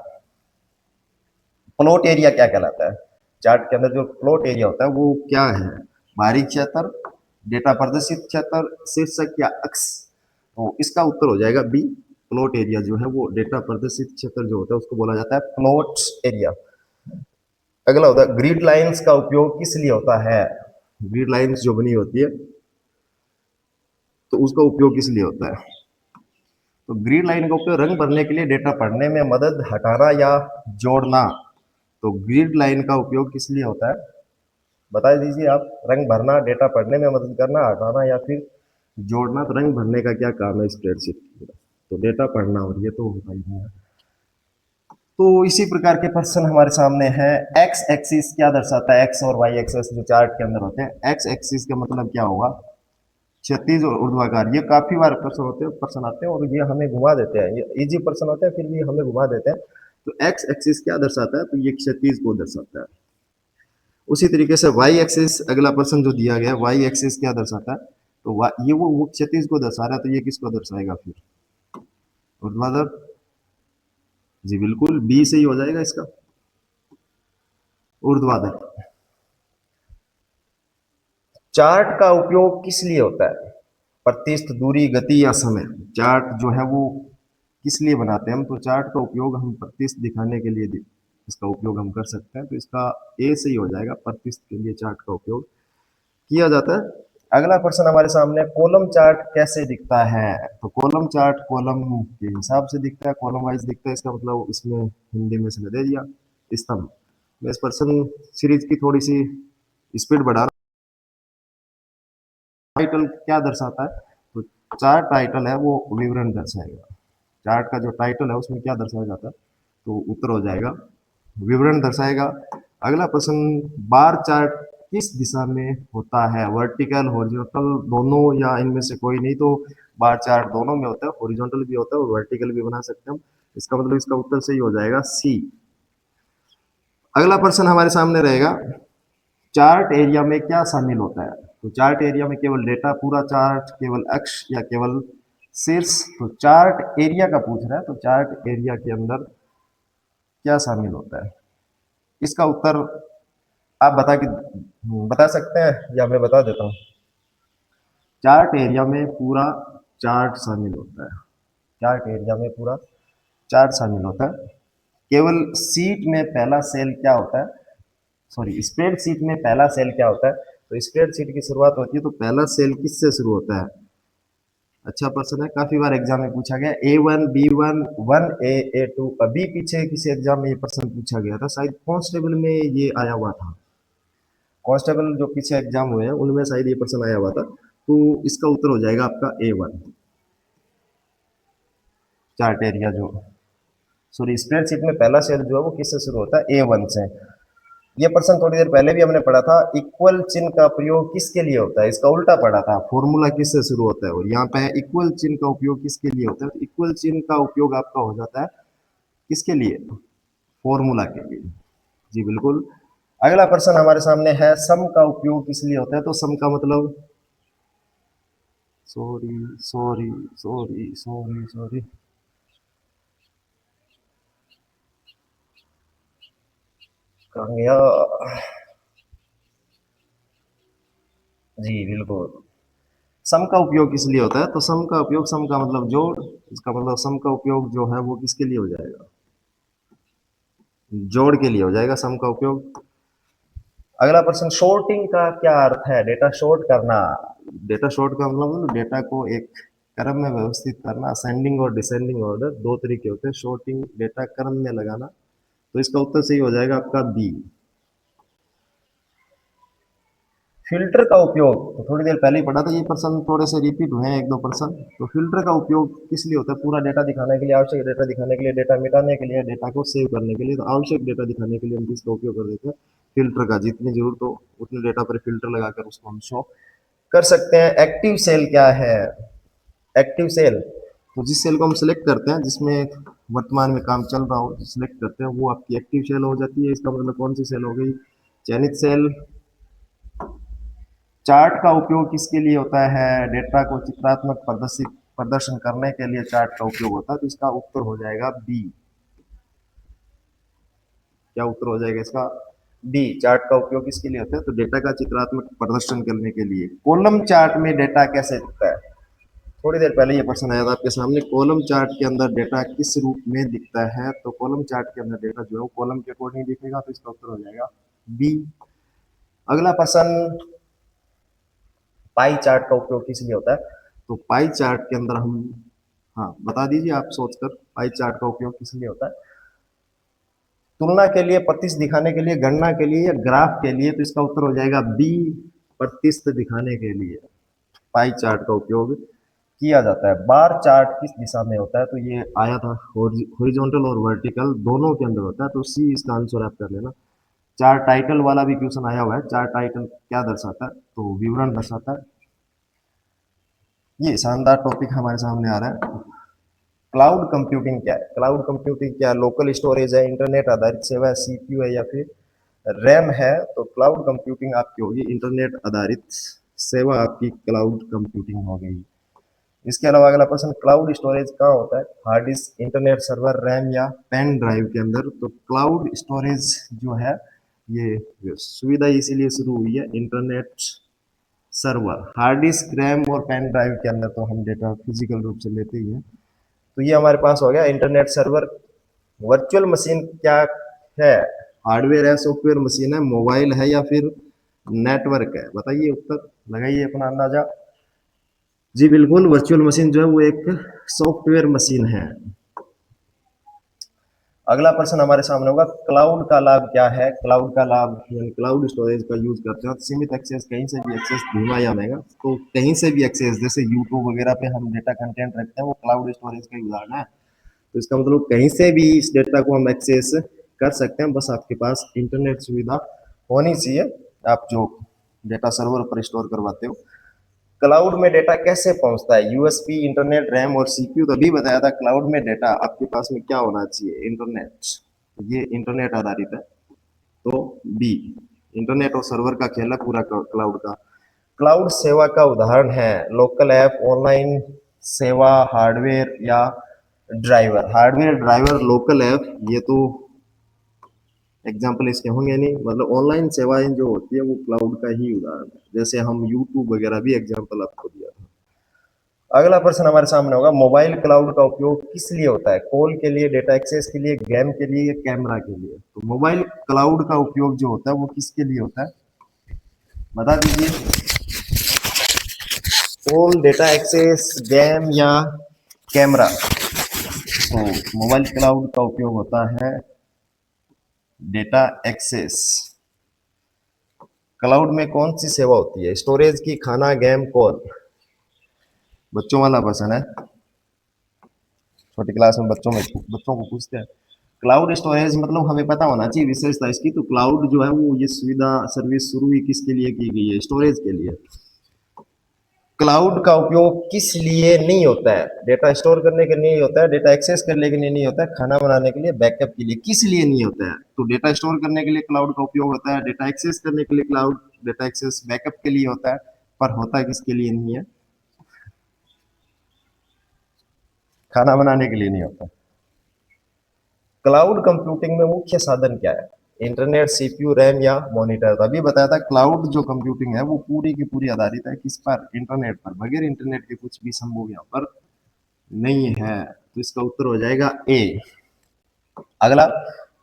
प्लॉट एरिया क्या कहलाता है? चार्ट के अंदर जो प्लॉट एरिया होता है वो क्या है? बाहरी क्षेत्र, डेटा प्रदर्शित क्षेत्र, शीर्षक या अक्ष। तो इसका उत्तर हो जाएगा बी, प्लॉट एरिया जो है वो डेटा प्रदर्शित क्षेत्र जो होता है उसको बोला जाता है प्लॉट एरिया। अगला होता है, ग्रिड लाइंस का उपयोग किस लिए होता है? ग्रिड लाइंस जो बनी होती है तो उसका उपयोग किस लिए होता है? तो ग्रिड लाइन का उपयोग रंग भरने के लिए, डेटा पढ़ने में मदद, हटाना या जोड़ना। तो ग्रिड लाइन का उपयोग किस लिए होता है? बता दीजिए आप। रंग भरना, डेटा पढ़ने में मदद करना, हटाना या फिर जोड़ना। तो रंग भरने का क्या काम है स्प्रेडशीट में? तो डेटा पढ़ना, और ये तो होता ही नहीं है। तो इसी प्रकार के प्रश्न हमारे सामने है। एक्स एक्सिस क्या दर्शाता है? एक्स और वाई एक्सिस जो चार्ट के अंदर होते हैं, एक्स एक्सिस का मतलब क्या होगा? क्षैतिज और ऊर्ध्वाधर। ये काफी बार प्रश्न होते हैं, प्रश्न आते हैं और ये हमें घुमा देते हैं। ये इजी प्रश्न होते हैं फिर भी हमें घुमा देते हैं। तो एक्स एक्सिस क्या दर्शाता है? तो ये क्षैतिज को दर्शाता है। उसी तरीके से वाई एक्सिस, अगला प्रश्न जो दिया गया है, वाई एक्सिस क्या दर्शाता है? तो ये वो क्षैतिज को दर्शा रहा है, तो ये किसको दर्शाएगा फिर? ऊर्ध्वाधर। जी बिल्कुल, बी से ही हो जाएगा इसका, ऊर्ध्वाधर। चार्ट का उपयोग किस लिए होता है? प्रतिष्ठ, दूरी, गति या समय। चार्ट जो है वो किस लिए बनाते हैं हम? तो चार्ट का उपयोग हम प्रतिष्ठ दिखाने के लिए इसका उपयोग हम कर सकते हैं। तो इसका ए से ही हो जाएगा, प्रतिष्ठ के लिए चार्ट का उपयोग किया जाता है। अगला प्रश्न हमारे सामने, कॉलम चार्ट कैसे दिखता है? तो कॉलम चार्ट कॉलम के हिसाब से दिखता है, कॉलम वाइज दिखता है। इसका मतलब इसमें हिंदी में समझ दे दिया स्तंभ। मैं इस प्रश्न सीरीज की थोड़ी सी स्पीड बढ़ा रहा हूं। टाइटल क्या दर्शाता है? तो चार टाइटल है वो विवरण दर्शाएगा। चार्ट का जो टाइटल है उसमें क्या दर्शाया जाता है, तो उत्तर हो जाएगा विवरण दर्शाएगा। अगला प्रश्न, बार चार्ट किस दिशा में होता है, वर्टिकल हॉरिजॉन्टल दोनों या इनमें से कोई नहीं, तो बार चार्ट दोनों में होता है, हॉरिजॉन्टल भी होता है और वर्टिकल भी बना सकते हैं हम। इसका मतलब इसका उत्तर सही हो जाएगा सी। अगला प्रश्न हमारे सामने रहेगा, चार्ट एरिया में क्या शामिल होता है, तो चार्ट एरिया में केवल डेटा, पूरा चार्ट, केवल अक्ष या केवल शीर्ष, तो चार्ट एरिया का पूछ रहा है, तो चार्ट एरिया के अंदर क्या शामिल होता है, इसका उत्तर आप बता सकते हैं या मैं बता देता हूँ। चार्ट एरिया में पूरा चार्ट शामिल होता है, चार्ट एरिया में पूरा चार्ट शामिल होता है। केवल सीट में पहला सेल क्या होता है, सॉरी स्प्रेड शीट में पहला सेल क्या होता है, तो स्प्रेड शीट की शुरुआत होती है तो पहला सेल किससे शुरू होता है। अच्छा प्रश्न है, काफी बार एग्जाम में पूछा गया, A1 B1 1A A2, अभी पीछे किसी एग्जाम में ये प्रश्न पूछा गया था, शायद कांस्टेबल में ये आया हुआ था, कांस्टेबल जो पीछे एग्जाम हुए हैं उनमें शायद ये प्रश्न आया हुआ था, तो इसका उत्तर हो जाएगा आपका A1। चार्ट एरिया जो सॉरी स्प्रेडशीट में पहला सेल जो है वो किससे शुरू होता है, A1 से। ये प्रश्न थोड़ी देर पहले भी हमने पढ़ा था, इक्वल चिन्ह का प्रयोग किसके लिए होता है, इसका उल्टा पढ़ा था, फॉर्मूला किससे शुरू होता है, और यहाँ पे इक्वल चिन्ह का उपयोग किसके लिए होता है, तो इक्वल चिन्ह का उपयोग आपका हो जाता है किसके लिए, फॉर्मूला के लिए। जी बिल्कुल। अगला प्रश्न हमारे सामने है, सम का उपयोग किस लिए होता है, तो सम का मतलब sorry sorry sorry sorry sorry कहाँ गया, जी बिल्कुल। सम का उपयोग किस लिए होता है, तो सम का उपयोग, सम का मतलब जोड़, इसका मतलब सम का उपयोग जो है वो किसके लिए हो जाएगा, जोड़ के लिए हो जाएगा सम का उपयोग। अगला प्रश्न, शॉर्टिंग का क्या अर्थ है, डेटा शॉर्ट करना। डेटा शॉर्ट का मतलब डेटा को एक क्रम में व्यवस्थित करना, असेंडिंग और डिसेंडिंग ऑर्डर दो तरीके होते हैं, शॉर्टिंग डेटा क्रम में लगाना, तो इसका उत्तर सही हो जाएगा आपका बी। फिल्टर का उपयोग, तो थोड़ी देर पहले ही पढ़ा था, ये प्रश्न थोड़े से रिपीट हुए हैं एक दो प्रश्न। तो फिल्टर का उपयोग किस लिए होता है, पूरा डेटा दिखाने के लिए, आवश्यक डेटा दिखाने के लिए, डेटा मिटाने के लिए, डेटा को सेव करने के लिए, तो आवश्यक डेटा दिखाने के लिए हम किसका उपयोग कर देते हैं, फिल्टर का। जितनी जरूरत हो उतने डेटा पर फिल्टर लगाकर उसको हम शो कर सकते हैं। एक्टिव सेल क्या है, एक्टिव सेल, तो जिस सेल को हम सिलेक्ट करते हैं जिसमें वर्तमान में काम चल रहा हो, सिलेक्ट करते हैं, वो आपकी एक्टिव सेल हो जाती है। इसका मतलब कौन सी सेल हो गई, चयनित सेल। चार्ट का उपयोग किसके लिए होता है, डेटा को चित्रात्मक प्रदर्शन करने के लिए चार्ट का उपयोग होता है, तो इसका उत्तर हो जाएगा बी। क्या उत्तर हो जाएगा इसका, बी। चार्ट का उपयोग किसके लिए होता है, तो डेटा का चित्रात्मक प्रदर्शन करने के लिए। कॉलम चार्ट में डेटा कैसे दिखता है, थोड़ी देर पहले ये प्रश्न आया था आपके सामने, कॉलम चार्ट के अंदर डेटा किस रूप में दिखता है, तो कॉलम चार्ट के अंदर डेटा जो है कॉलम के अकॉर्डिंग दिखेगा, तो इसका उत्तर हो जाएगा बी। अगला प्रश्न, पाई चार्ट का उपयोग किस लिए होता है, तो पाई चार्ट के अंदर हम, हाँ बता दीजिए आप सोचकर, पाई चार्ट का उपयोग किस लिए होता है, तुलना के लिए, प्रतिशत दिखाने के लिए, गणना के लिए, या ग्राफ के लिए, तो इसका उत्तर हो जाएगा बी, प्रतिशत दिखाने के लिए पाई चार्ट का उपयोग किया जाता है। बार चार्ट किस दिशा में होता है, तो ये आया था, हॉरिजॉन्टल और वर्टिकल दोनों के अंदर होता है, तो सी इसका आंसर आप कर लेना। चार्ट टाइटल वाला भी क्वेश्चन आया हुआ है, चार्ट टाइटल क्या दर्शाता है, तो विवरण दर्शाता है। ये शानदार टॉपिक हमारे सामने आ रहा है। क्लाउड कंप्यूटिंग क्या है, क्लाउड कंप्यूटिंग क्या, लोकल स्टोरेज है, इंटरनेट आधारित सेवा है, सीपीयू है, या फिर रैम है, तो क्लाउड कंप्यूटिंग आपकी होगी इंटरनेट आधारित सेवा, आपकी क्लाउड कंप्यूटिंग हो गई। इसके अलावा अगला प्रश्न, क्लाउड स्टोरेज कहाँ होता है, hard disk, internet server, RAM या पेन ड्राइव के अंदर, तो क्लाउड स्टोरेज जो है ये सुविधा इसीलिए शुरू हुई है, internet server, hard disk, RAM और पेन ड्राइव के अंदर तो हम डेटा फिजिकल रूप से लेते ही हैं। तो ये हमारे पास हो गया इंटरनेट सर्वर। वर्चुअल मशीन क्या है, हार्डवेयर है, सॉफ्टवेयर मशीन है, मोबाइल है, या फिर नेटवर्क है, बताइए उत्तर लगाइए अपना अंदाजा। जी बिल्कुल, वर्चुअल मशीन जो है वो एक सॉफ्टवेयर मशीन है। अगला प्रश्न हमारे सामने होगा, क्लाउड का लाभ क्या है, क्लाउड का लाभ यानी क्लाउड स्टोरेज का यूज करते हैं, सीमित एक्सेस, कहीं से भी एक्सेस, धीमा या महंगा, तो कहीं से भी एक्सेस, जैसे यूट्यूब वगैरह पे हम डेटा कंटेंट रखते हैं वो क्लाउड स्टोरेज का उदाहरण है। तो इसका मतलब कहीं से भी इस डेटा को हम एक्सेस कर सकते हैं, बस आपके पास इंटरनेट सुविधा होनी चाहिए, आप जो डेटा सर्वर पर स्टोर करवाते हो। क्लाउड में डेटा कैसे पहुंचता है? यूएसबी, इंटरनेट, रैम और सीपीयू। तो अभी बताया था क्लाउड में डेटा आपके पास में क्या होना चाहिए? इंटरनेट। ये इंटरनेट आधारित है। तो बी, इंटरनेट और सर्वर का खेल है पूरा क्लाउड का। क्लाउड सेवा का उदाहरण है लोकल ऐप, ऑनलाइन सेवा, हार्डवेयर या driver. Hardware, driver, local app, ये तो एग्जाम्पल इसके होंगे नहीं। मतलब ऑनलाइन सेवाएं जो होती है वो क्लाउड का ही उदाहरण है, जैसे हम यूट्यूब वगैरह भी एग्जाम्पल आपको दिया था। अगला प्रश्न हमारे सामने होगा, मोबाइल क्लाउड का उपयोग किस लिए होता है? कॉल के लिए, डेटा एक्सेस के लिए, गेम के लिए, कैमरा के लिए? तो मोबाइल क्लाउड का उपयोग जो होता है वो किसके लिए होता है, बता दीजिए। कॉल, डेटा एक्सेस, गेम या कैमरा? तो मोबाइल क्लाउड का उपयोग होता है डेटा एक्सेस। क्लाउड में कौन सी सेवा होती है? स्टोरेज की, खाना, गेम, कॉल? बच्चों वाला क्वेश्चन है, छोटी क्लास में बच्चों को पूछते हैं। क्लाउड स्टोरेज मतलब हमें पता होना चाहिए विशेषता इसकी। तो क्लाउड जो है वो ये सुविधा सर्विस शुरू ही किसके लिए की गई है? स्टोरेज के लिए। क्लाउड का उपयोग किस लिए नहीं होता है? डेटा स्टोर करने के लिए नहीं होता है, डेटा एक्सेस करने के लिए नहीं होता है, खाना बनाने के लिए, बैकअप के लिए। किस लिए नहीं होता है? तो डेटा स्टोर करने के लिए क्लाउड का उपयोग होता है, डेटा एक्सेस करने के लिए क्लाउड, डेटा एक्सेस बैकअप के लिए होता है, पर होता किसके लिए नहीं है? खाना बनाने के लिए नहीं होता। क्लाउड कंप्यूटिंग में मुख्य साधन क्या है? इंटरनेट, सीपीयू, रैम या मॉनिटर? तो अभी बताया था क्लाउड जो कंप्यूटिंग है वो पूरी की पूरी आधारित है किस पर? इंटरनेट पर। बगैर इंटरनेट के कुछ भी संभव यहाँ पर नहीं है। तो इसका उत्तर हो जाएगा ए। अगला,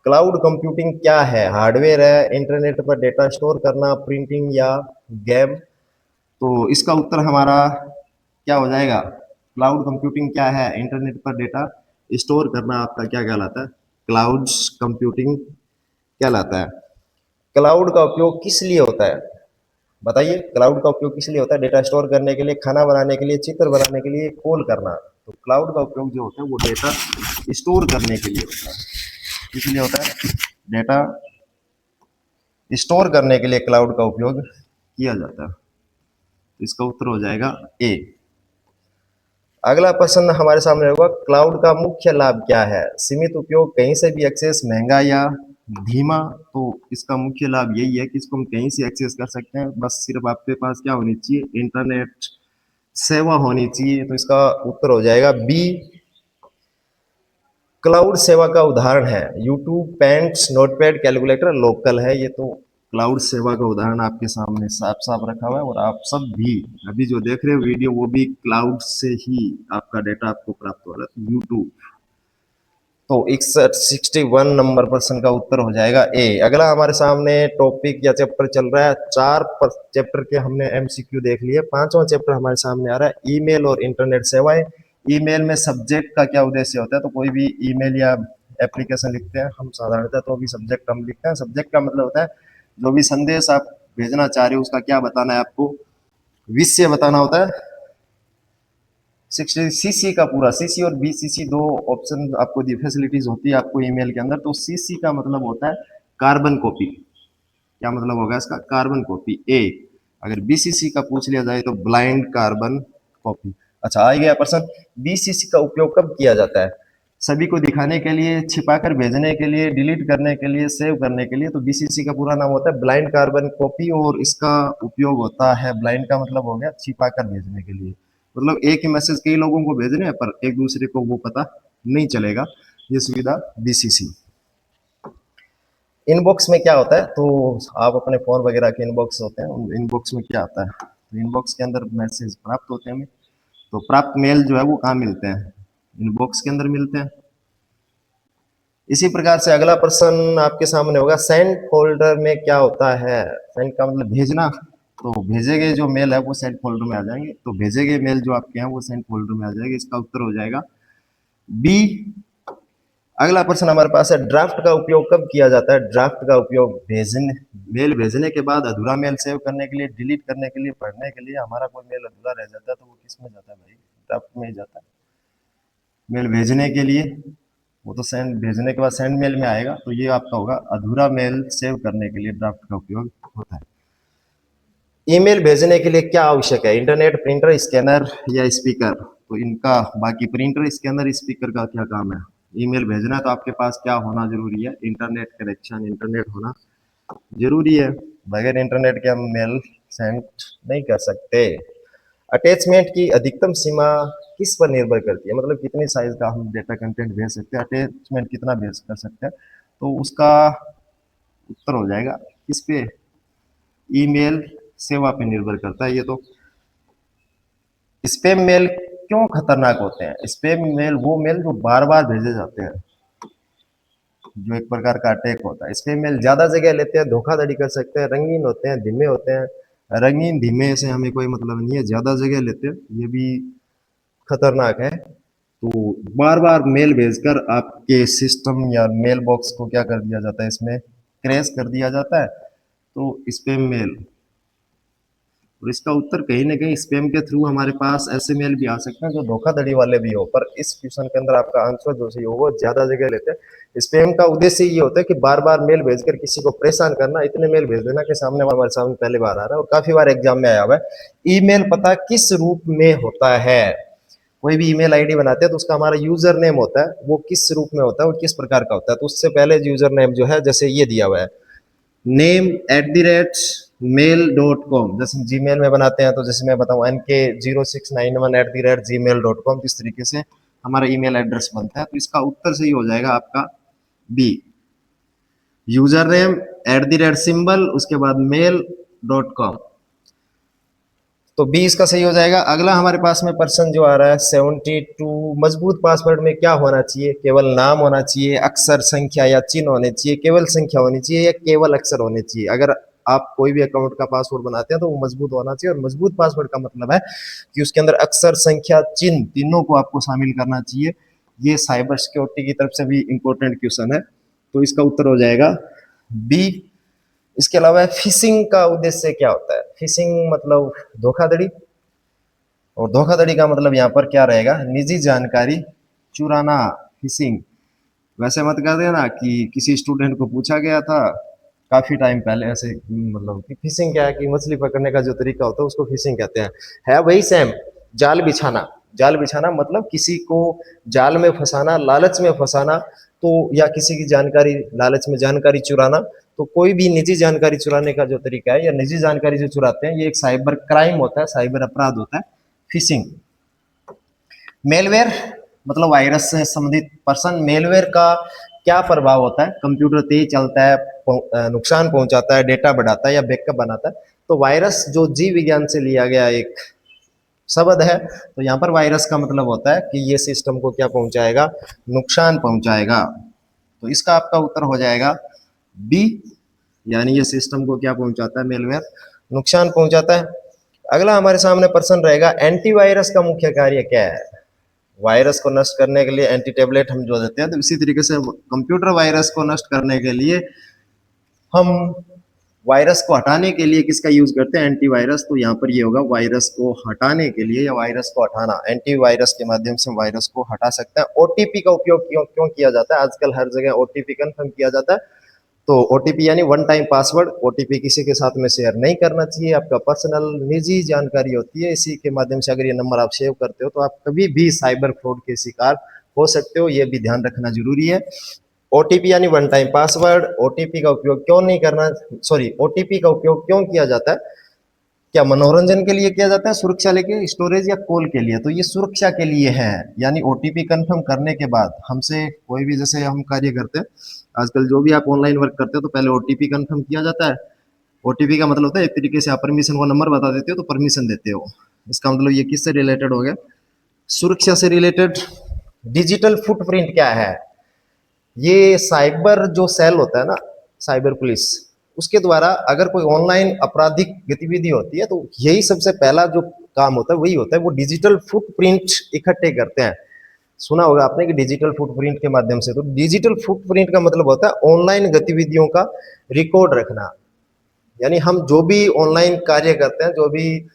क्लाउड कंप्यूटिंग क्या है? हार्डवेयर है, इंटरनेट पर डेटा स्टोर करना, प्रिंटिंग या गेम? तो इसका उत्तर हमारा क्या हो जाएगा? क्लाउड कंप्यूटिंग क्या है? इंटरनेट पर डेटा स्टोर करना आपका क्या कहलाता है? क्लाउड कंप्यूटिंग कहलाता है। क्लाउड का उपयोग किस लिए होता है? बताइए, क्लाउड का उपयोग किस लिए होता है? डेटा स्टोर करने के लिए, खाना बनाने के लिए, चित्र बनाने के लिए, कॉल करना? तो क्लाउड का उपयोग जो होता है वो डेटा स्टोर करने के लिए होता है। किस लिए होता है? डेटा स्टोर करने के लिए क्लाउड का उपयोग किया जाता है। तो इसका उत्तर हो जाएगा ए। अगला प्रश्न हमारे सामने होगा, क्लाउड का मुख्य लाभ क्या है? सीमित उपयोग, कहीं से भी एक्सेस, महंगा या धीमा? तो इसका मुख्य लाभ यही है कि इसको हम कहीं से एक्सेस कर सकते हैं, बस सिर्फ आपके पास क्या होनी चाहिए? इंटरनेट सेवा होनी चाहिए। तो इसका उत्तर हो जाएगा बी। क्लाउड सेवा का उदाहरण है YouTube, paints, notepad, calculator, local है। ये तो क्लाउड सेवा का उदाहरण आपके सामने साफ साफ रखा हुआ है, और आप सब भी अभी जो देख रहे हो वीडियो वो भी क्लाउड से ही आपका डेटा आपको प्राप्त हो रहा है, यूट्यूब। तो 61 नंबर प्रश्न का उत्तर हो जाएगा ए। अगला हमारे सामने टॉपिक या चैप्टर चल रहा है, चैप्टर के हमने एमसीक्यू देख लिए, पांचवा चैप्टर हमारे सामने आ रहा है, ईमेल और इंटरनेट सेवाएं। ईमेल में सब्जेक्ट का क्या उद्देश्य होता है? तो कोई भी ईमेल या एप्लीकेशन लिखते हैं हम साधारणतः तो अभी सब्जेक्ट हम लिखते हैं। सब्जेक्ट का मतलब होता है जो भी संदेश आप भेजना चाह रहे हो उसका क्या बताना है आपको? विषय बताना होता है। 60 सीसी का पूरा, सीसी और बीसीसी दो ऑप्शन आपको दी, फैसिलिटीज होती है आपको ईमेल के अंदर। तो सीसी का मतलब होता है कार्बन कॉपी। क्या मतलब होगा इसका? कार्बन कॉपी ए। अगर बीसीसी का पूछ लिया जाए तो ब्लाइंड कार्बन कॉपी। अच्छा, आ गया प्रश्न, बीसीसी का उपयोग कब किया जाता है? सभी को दिखाने के लिए, छिपाकर भेजने के लिए, डिलीट करने के लिए, सेव करने के लिए? तो बीसीसी का पूरा नाम होता है ब्लाइंड कार्बन कॉपी, और इसका उपयोग होता है, ब्लाइंड का मतलब हो गया छिपाकर भेजने के लिए। मतलब एक ही मैसेज कई लोगों को भेजने हैं पर एक दूसरे को वो पता नहीं चलेगा, ये सुविधा बीसीसी। इनबॉक्स में क्या होता है? तो आप अपने फोन वगैरह के इनबॉक्स होते हैं, इनबॉक्स में क्या आता है? तो इनबॉक्स के अंदर मैसेज प्राप्त होते हैं हमें। तो प्राप्त मेल जो है वो कहाँ मिलते हैं? इनबॉक्स के अंदर मिलते हैं। इसी प्रकार से अगला प्रश्न आपके सामने होगा, सेंड फोल्डर में क्या होता है? सेंड का मतलब भेजना। तो भेजे गए जो मेल है वो सेंड फोल्डर में आ जाएंगे। तो भेजे गए मेल जो आपके हैं वो सेंड फोल्डर में आ जाएंगे। इसका उत्तर हो जाएगा बी। अगला प्रश्न हमारे पास है, ड्राफ्ट का उपयोग कब किया जाता है? ड्राफ्ट का उपयोग भेजने, मेल भेजने के बाद अधूरा मेल सेव करने के लिए, डिलीट करने के लिए, पढ़ने के लिए। हमारा कोई मेल अधूरा रह जाता है तो वो किस में जाता है भाई? ड्राफ्ट में ही जाता है। मेल भेजने के लिए, वो तो सेंड भेजने के बाद सेंड मेल में आएगा, तो ये आपका होगा अधूरा मेल सेव करने के लिए ड्राफ्ट का उपयोग होता है। ईमेल भेजने के लिए क्या आवश्यक है? इंटरनेट, प्रिंटर, स्कैनर या स्पीकर? तो इनका बाकी प्रिंटर, स्कैनर, स्पीकर का क्या काम है? ईमेल भेजना है तो आपके पास क्या होना जरूरी है? इंटरनेट कनेक्शन, इंटरनेट होना जरूरी है। बगैर इंटरनेट के हम मेल सेंड नहीं कर सकते। अटैचमेंट की अधिकतम सीमा किस पर निर्भर करती है? मतलब कितनी साइज का हम डेटा कंटेंट भेज सकते हैं, अटैचमेंट कितना भेज कर सकते हैं? तो उसका उत्तर हो जाएगा किस पे? ईमेल सेवा पे निर्भर करता है ये तो। स्पैम मेल क्यों खतरनाक होते हैं? स्पैम मेल वो मेल जो बार बार भेजे जाते हैं, जो एक प्रकार का अटैक होता है। स्पैम मेल ज्यादा जगह लेते हैं, धोखाधड़ी कर सकते हैं, रंगीन होते हैं, धीमे होते हैं। रंगीन धीमे से हमें कोई मतलब नहीं है, ज्यादा जगह लेते हैं, ये भी खतरनाक है। तो बार बार मेल भेजकर आपके सिस्टम या मेल बॉक्स को क्या कर दिया जाता है, इसमें क्रैश कर दिया जाता है। तो स्पैम मेल, और इसका उत्तर कहीं ना कहीं स्पैम के थ्रू हमारे पास ऐसे मेल भी आ सकते हैं जो धोखाधड़ी वाले भी हो, पर इस क्वेश्चन के अंदर आपका आंसर जो सही होगा ज्यादा जगह लेते हैं। स्पैम का उद्देश्य ये होता है कि बार बार मेल भेजकर किसी को परेशान करना, इतने मेल भेज देना कि सामने हमारे सामने पहले बार आ रहा है, और काफी बार एग्जाम में आया हुआ है। ईमेल पता किस रूप में होता है? कोई भी ईमेल आईडी बनाते हैं तो उसका हमारा यूजर नेम होता है, वो किस रूप में होता है, वो किस प्रकार का होता है? तो उससे पहले यूजर नेम जो है, जैसे ये दिया हुआ है, name@mail.com, जैसे जीमेल में बनाते हैं, तो जैसे मैं बताऊं nk0691@gmail.com, इस तरीके से हमारा ईमेल एड्रेस बनता है। तो इसका उत्तर सही हो जाएगा आपका बी, यूजर नेम @ उसके बाद mail.com। तो बी इसका सही हो जाएगा। अगला हमारे पास में पर्सन जो आ रहा है 72, मजबूत पासवर्ड में क्या होना चाहिए? केवल नाम होना चाहिए, अक्षर, संख्या या चिन्ह होने चाहिए, केवल संख्या होनी चाहिए, या केवल अक्षर होने चाहिए? अगर आप कोई भी अकाउंट का पासवर्ड बनाते हैं तो वो मजबूत होना चाहिए, और मजबूत पासवर्ड का मतलब है कि उसके अंदर अक्षर, संख्या, चिन्ह तीनों को आपको शामिल करना चाहिए। ये साइबर सिक्योरिटी की तरफ से भी इंपॉर्टेंट क्वेश्चन है, तो इसका उत्तर हो जाएगा बी। इसके अलावा फिशिंग का उद्देश्य क्या होता है? फिशिंग मतलब धोखाधड़ी, और धोखाधड़ी का मतलब यहाँ पर क्या रहेगा? निजी जानकारी चुराना, फिशिंग। वैसे मत कर देना कि किसी स्टूडेंट को पूछा गया था काफी टाइम पहले ऐसे, मतलब कि फिशिंग क्या है कि मछली पकड़ने का जो तरीका होता है उसको फिशिंग कहते हैं। है वही सेम, जाल बिछाना। जाल बिछाना मतलब किसी को जाल में फंसाना, लालच में फंसाना, तो या किसी की जानकारी, लालच में जानकारी चुराना। तो कोई भी निजी जानकारी चुराने का जो तरीका है, या निजी जानकारी जो चुराते हैं, ये एक साइबर क्राइम होता है, साइबर अपराध होता है, फिशिंग। मेलवेयर मतलब वायरस से संबंधित पर्सन। मेलवेयर का क्या प्रभाव होता है? कंप्यूटर तेज चलता है, नुकसान पहुंचाता है, डेटा बढ़ाता है, या बैकअप बनाता है? तो वायरस जो जीव विज्ञान से लिया गया एक शब्द है, तो यहाँ पर वायरस का मतलब होता है कि ये सिस्टम को क्या पहुंचाएगा? नुकसान पहुंचाएगा। तो इसका आपका उत्तर हो जाएगा बी, यानी ये सिस्टम को क्या पहुंचाता है? मेलवेयर नुकसान पहुंचाता है। अगला हमारे सामने प्रश्न रहेगा, एंटीवायरस का मुख्य कार्य क्या है? वायरस को नष्ट करने के लिए एंटी टेबलेट हम जो देते हैं, तो इसी तरीके से कंप्यूटर वायरस को नष्ट करने के लिए हम वायरस को हटाने के लिए किसका यूज करते हैं? एंटीवायरस। तो यहाँ पर ये होगा वायरस को हटाने के लिए, या वायरस को हटाना, एंटीवायरस के माध्यम से वायरस को हटा सकते हैं। ओटीपी का उपयोग क्यों क्यों किया जाता है? आजकल हर जगह ओटीपी कंफर्म किया जाता है। तो ओटीपी यानी वन टाइम पासवर्ड, ओटीपी किसी के साथ में शेयर नहीं करना चाहिए, आपका पर्सनल निजी जानकारी होती है। इसी के माध्यम से अगर ये नंबर आप सेव करते हो तो आप कभी भी साइबर फ्रॉड के शिकार हो सकते हो, ये भी ध्यान रखना जरूरी है। ओटीपी यानी वन टाइम पासवर्ड। ओटीपी का उपयोग क्यों नहीं करना, सॉरी, ओटीपी का उपयोग क्यों किया जाता है? क्या मनोरंजन के लिए किया जाता है, सुरक्षा लेके, स्टोरेज, या कॉल के लिए? तो ये सुरक्षा के लिए है। यानी ओटीपी कंफर्म करने के बाद हमसे कोई भी, जैसे हम कार्य करते हैं आजकल, जो भी आप ऑनलाइन वर्क करते हो, तो पहले ओटीपी कंफर्म किया जाता है। ओटीपी का मतलब होता है एक तरीके से आप परमिशन को नंबर बता देते हो तो परमिशन देते हो। इसका मतलब ये किससे रिलेटेड हो गया? सुरक्षा से रिलेटेड। डिजिटल फुटप्रिंट क्या है? ये साइबर जो सेल होता है ना, साइबर पुलिस, उसके द्वारा अगर कोई ऑनलाइन आपराधिक गतिविधि होती है, तो यही सबसे पहला जो काम होता है वही होता है, वो डिजिटल फुटप्रिंट इकट्ठे करते हैं। सुना होगा आपने कि डिजिटल फुटप्रिंट के माध्यम से। तो डिजिटल फुटप्रिंट का मतलब होता है ऑनलाइन गतिविधियों का रिकॉर्ड रखना। यानी हम जो भी ऑनलाइन कार्य करते हैं, जो भी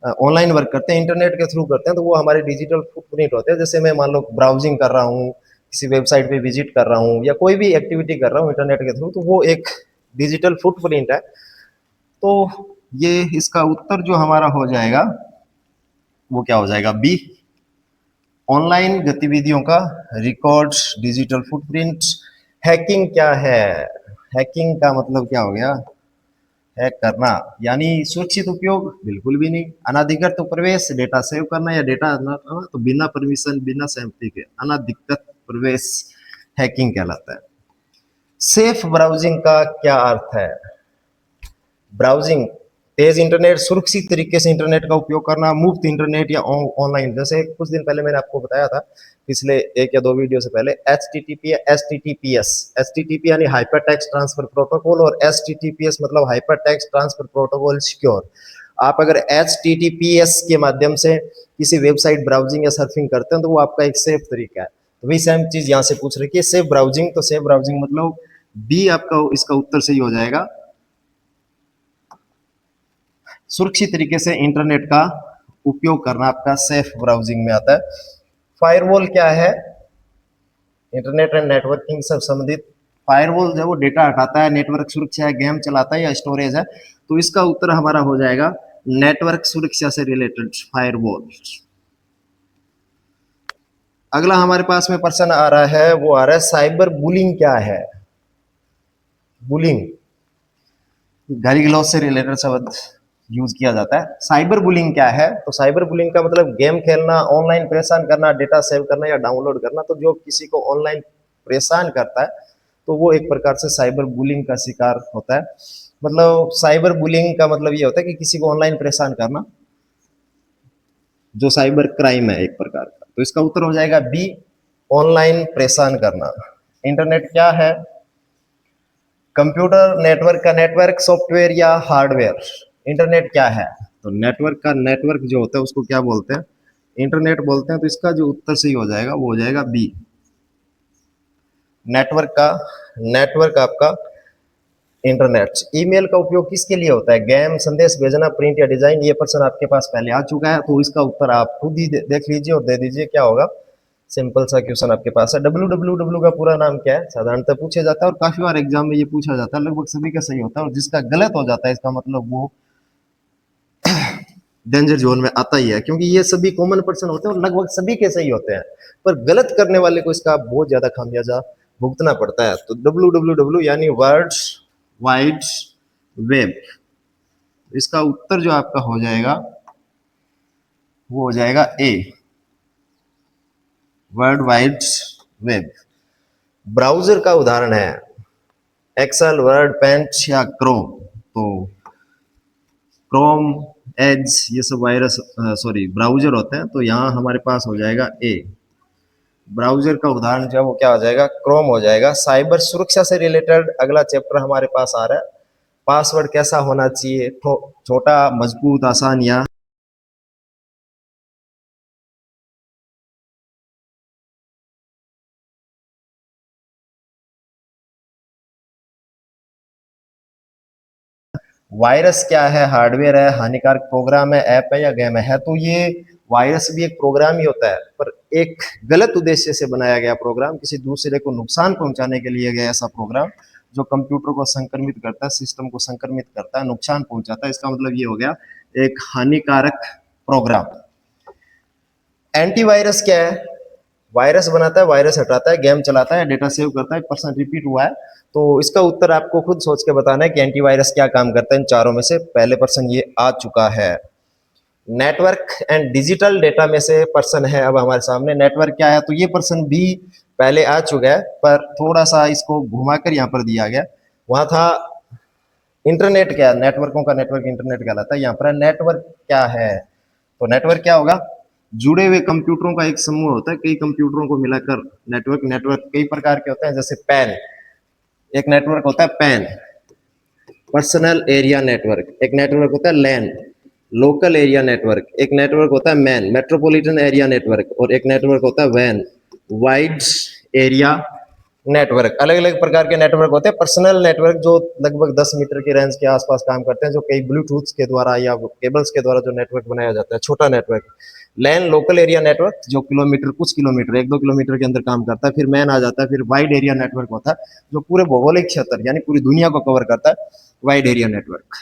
ऑनलाइन वर्क करते हैं, इंटरनेट के थ्रू करते हैं, तो वो हमारे डिजिटल फुटप्रिंट होते हैं। जैसे मैं मान लो ब्राउजिंग कर रहा हूँ, किसी वेबसाइट पे विजिट कर रहा हूँ या कोई भी एक्टिविटी कर रहा हूँ इंटरनेट के थ्रू, तो वो एक डिजिटल फुटप्रिंट है। तो ये इसका उत्तर जो हमारा हो जाएगा वो क्या हो जाएगा, बी। ऑनलाइन गतिविधियों का रिकॉर्ड डिजिटल फुटप्रिंट। हैकिंग क्या है? हैकिंग का मतलब क्या हो गया? हैक करना यानी सुरक्षित उपयोग बिल्कुल भी नहीं। अनाधिकृत प्रवेश, डेटा सेव करना या डेटा तो बिना परमिशन बिना सहमति के अनाधिकृत प्रवेश हैकिंग कहलाता है। सेफ ब्राउजिंग का क्या अर्थ है? ब्राउजिंग, तेज इंटरनेट, सुरक्षित तरीके से इंटरनेट का उपयोग करना, मुफ्त इंटरनेट या ऑनलाइन। जैसे कुछ दिन पहले मैंने आपको बताया था, पिछले एक या दो वीडियो से पहले, HTTP HTTPS। HTTP यानी हाइपर टेक्स्ट ट्रांसफर प्रोटोकॉल और HTTPS मतलब hyper text transfer protocol secure. आप अगर HTTPS के माध्यम से किसी वेबसाइट ब्राउजिंग या सर्फिंग करते हैं तो वो आपका एक सेफ तरीका है। तो वही सेम चीज यहाँ से पूछ रही है, सेफ ब्राउजिंग। तो सेफ ब्राउजिंग मतलब बी आपका इसका उत्तर सही हो जाएगा। सुरक्षित तरीके से इंटरनेट का उपयोग करना आपका सेफ ब्राउजिंग में आता है। फायरवॉल क्या है? इंटरनेट एंड नेटवर्किंग से संबंधित फायरवॉल जो वो डेटा हटाता है, नेटवर्क सुरक्षा है, गेम चलाता है या स्टोरेज है। तो इसका उत्तर हमारा हो जाएगा नेटवर्क सुरक्षा से रिलेटेड फायरवॉल। अगला हमारे पास में प्रश्न आ रहा है, वो आ रहा है साइबर बुलिंग क्या है? बुलिंग गाली गलौज से रिलेटेड शब्द यूज किया जाता है। साइबर बुलिंग क्या है? तो साइबर बुलिंग का मतलब गेम खेलना, ऑनलाइन परेशान करना, डेटा सेव करना या डाउनलोड करना। तो जो किसी को ऑनलाइन परेशान करता है तो वो एक प्रकार से साइबर बुलिंग का शिकार होता है। मतलब साइबर बुलिंग का मतलब ये होता है कि किसी को ऑनलाइन परेशान करना, जो साइबर क्राइम है एक प्रकार का। तो इसका उत्तर हो जाएगा बी, ऑनलाइन परेशान करना। इंटरनेट क्या है? कंप्यूटर नेटवर्क का नेटवर्क, सॉफ्टवेयर या हार्डवेयर। इंटरनेट क्या है? तो नेटवर्क का नेटवर्क जो होता है उसको क्या बोलते हैं? इंटरनेट बोलते हैं। तो इसका जो उत्तर सही हो जाएगा वो हो जाएगा बी, नेटवर्क का नेटवर्क आपका इंटरनेट। ईमेल का उपयोग किसके लिए होता है? गेम, संदेश भेजना, प्रिंट या डिजाइन। ये प्रश्न आपके पास पहले आ चुका है, तो इसका उत्तर आप खुद ही देख लीजिए और दे दीजिए। क्या होगा? सिंपल सा क्वेश्चन आपके पास है। www का पूरा नाम क्या है? साधारणतः पूछा जाता है और काफी बार एग्जाम में ये पूछा जाता है, लगभग सभी का सही होता है। और जिसका गलत हो जाता है इसका मतलब वो डेंजर जोन में आता ही है, क्योंकि ये सभी कॉमन पर्सन होते हैं और लगभग सभी के सही होते हैं, पर गलत करने वाले को इसका बहुत ज्यादा खामियाजा भुगतना पड़ता है। तो www यानी वर्ल्ड वाइड वेब। इसका उत्तर जो आपका हो जाएगा वो हो जाएगा ए, वर्ल्ड वाइड वेब। ब्राउजर का उदाहरण है एक्सेल, वर्ड, पेंट या क्रोम। तो क्रोम, एज, ये सब वायरस सॉरी ब्राउजर होते हैं। तो यहाँ हमारे पास हो जाएगा ए, ब्राउजर का उदाहरण जो है वो क्या हो जाएगा? क्रोम हो जाएगा। साइबर सुरक्षा से रिलेटेड अगला चैप्टर हमारे पास आ रहा है। पासवर्ड कैसा होना चाहिए? छोटा, मजबूत, आसान या वायरस क्या है? हार्डवेयर है, हानिकारक प्रोग्राम है, ऐप है या गेम है? तो ये वायरस भी एक प्रोग्राम ही होता है, पर एक गलत उद्देश्य से बनाया गया प्रोग्राम, किसी दूसरे को नुकसान पहुंचाने के लिए गया ऐसा प्रोग्राम जो कंप्यूटर को संक्रमित करता है, सिस्टम को संक्रमित करता है, नुकसान पहुंचाता है। इसका मतलब ये हो गया एक हानिकारक प्रोग्राम। एंटीवायरस क्या है? वायरस बनाता है, वायरस हटाता है, गेम चलाता है, डेटा सेव करता है। प्रश्न रिपीट हुआ है, तो इसका उत्तर आपको खुद सोच के बताना है कि एंटीवायरस क्या काम करता है। इन चारों में से पहले प्रश्न ये आ चुका है। नेटवर्क एंड डिजिटल डेटा में से प्रश्न है अब हमारे सामने, नेटवर्क क्या है? तो ये प्रश्न भी पहले आ चुका है, पर थोड़ा सा इसको घुमाकर यहाँ पर दिया गया। वहां था इंटरनेट क्या है? नेटवर्कों का नेटवर्क इंटरनेट कहलाता है। यहाँ पर नेटवर्क क्या है? तो नेटवर्क क्या होगा? जुड़े हुए कंप्यूटरों का एक समूह होता है, कई कंप्यूटरों को मिलाकर नेटवर्क। नेटवर्क कई प्रकार के होते हैं, जैसे पैन, एक नेटवर्क होता है पैन, पर्सनल एरिया नेटवर्क। एक नेटवर्क होता है लैन, लोकल एरिया नेटवर्क। एक नेटवर्क होता है मैन, मेट्रोपॉलिटन एरिया नेटवर्क। और एक नेटवर्क होता है वैन, वाइड एरिया नेटवर्क अलग अलग प्रकार के नेटवर्क होते हैं। पर्सनल नेटवर्क जो लगभग 10 मीटर की रेंज के आसपास काम करते हैं, जो कई ब्लूटूथ के द्वारा या केबल्स के द्वारा जो नेटवर्क बनाया जाता है, छोटा नेटवर्क। लैन लोकल एरिया नेटवर्क जो किलोमीटर, कुछ किलोमीटर, 1-2 किलोमीटर के अंदर काम करता है। फिर मैन आ जाता है। फिर वाइड एरिया नेटवर्क होता है जो पूरे भौगोलिक क्षेत्र यानी पूरी दुनिया को कवर करता है, वाइड एरिया नेटवर्क।